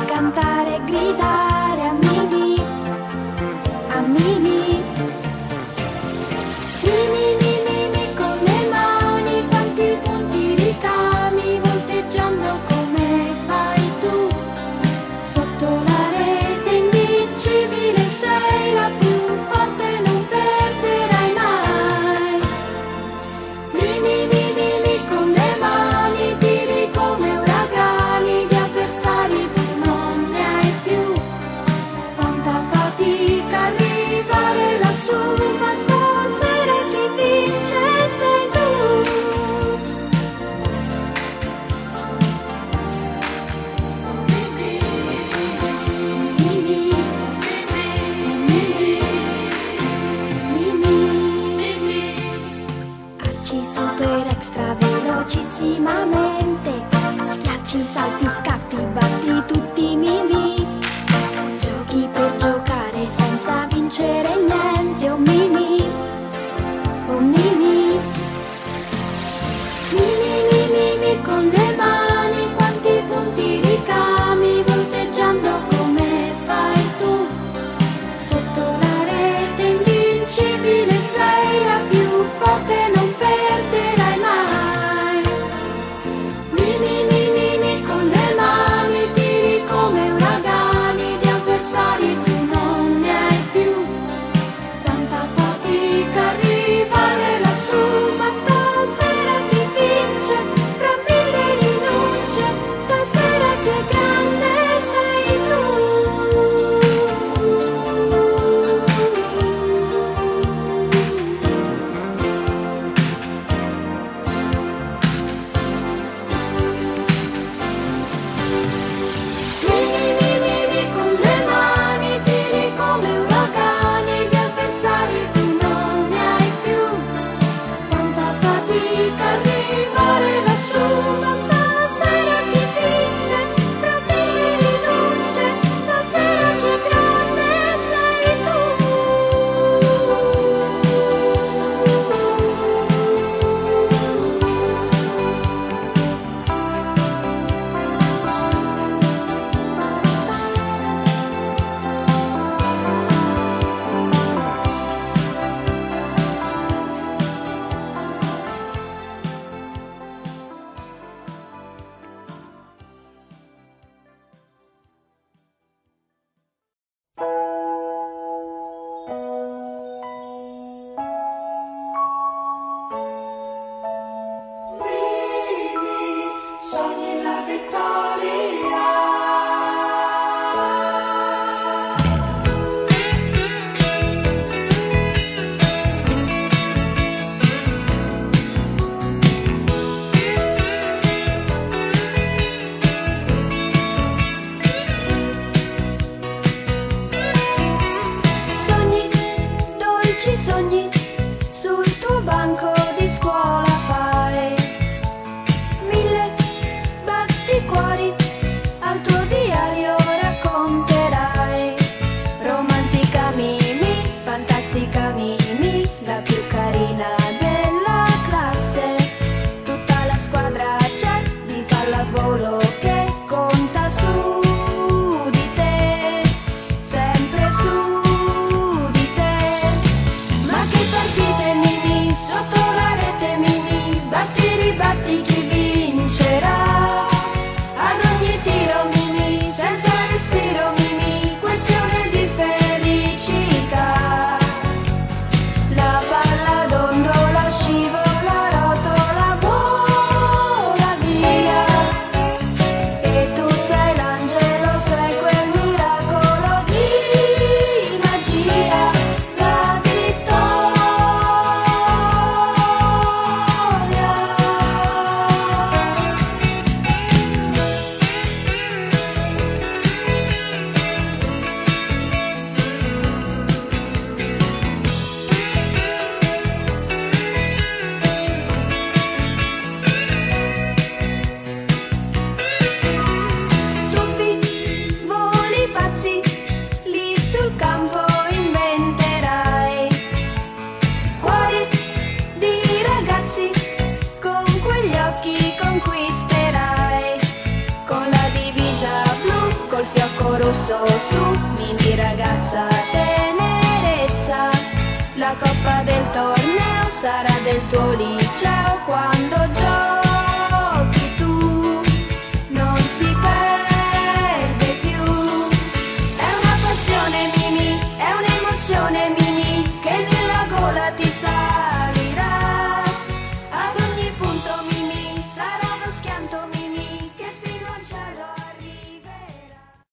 cantare e gridare a Mimì, a Mimì. Mimì, Mimì, Mimì con le mani, quanti punti ricami, volteggiando come fai tu. Sotto la rete invincibile sei la più forte, non perderai mai. Mimì, Mimì, Mimì con le mani, tiri come uragani, di avversari tu non ne hai più. Quanta fatica arriva col fiocco rosso su, mini ragazza tenerezza. La coppa del torneo sarà del tuo liceo, quando giochi tu non si perde.